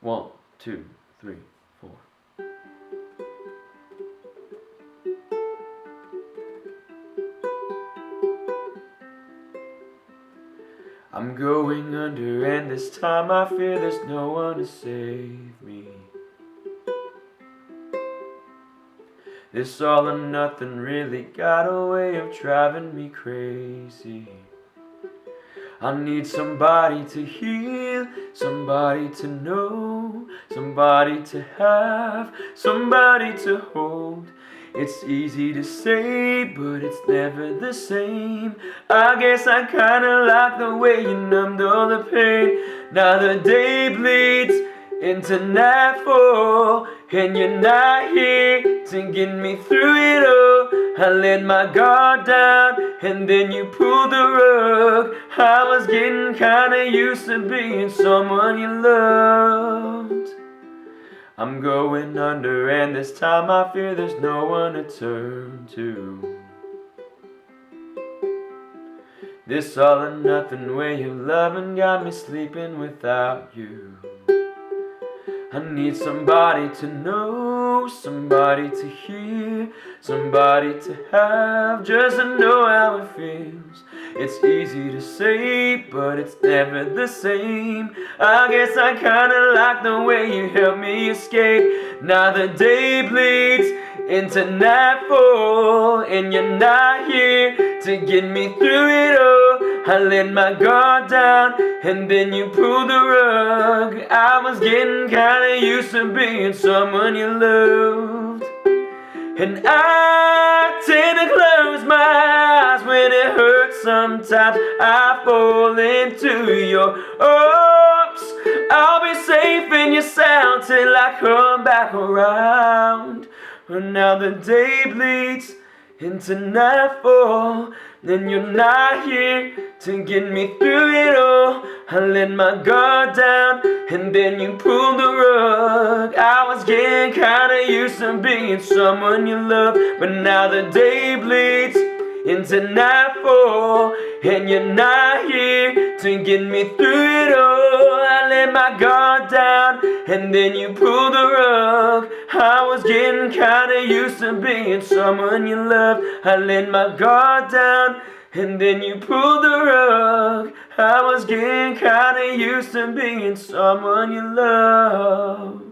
1, 2, 3, 4. I'm going under, and this time I fear there's no one to save me. This all or nothing really got a way of driving me crazy. I need somebody to heal, somebody to know, somebody to have, somebody to hold. It's easy to say, but it's never the same. I guess I kinda like the way you numbed all the pain. Now the day bleeds into nightfall, and you're not here to get me through it all. I let my guard down, and then you pulled the rug. I was getting kinda used to being someone you loved. I'm going under, and this time I fear there's no one to turn to. This all or nothing way of loving got me sleeping without you. I need somebody to know, somebody to hear, somebody to have, just to know how it feels. It's easy to say, but it's never the same. I guess I kinda like the way you help me escape. Now the day bleeds into nightfall, and you're not here to get me through it all. I let my guard down, and then you pulled the rug. I was getting kinda used to being someone you loved. And I tend to close my eyes when it hurts. Sometimes I fall into your arms. I'll be safe in your sound till I come back around. But now the day bleeds into nightfall, then you're not here to get me through it all. I let my guard down, and then you pulled the rug. I was getting kinda used to being someone you love, but now the day bleeds into nightfall, and you're not here to get me through it all. I let my guard down, and then you pulled the rug. I was getting kinda used to being someone you loved. I let my guard down, and then you pulled the rug. I was getting kinda used to being someone you loved.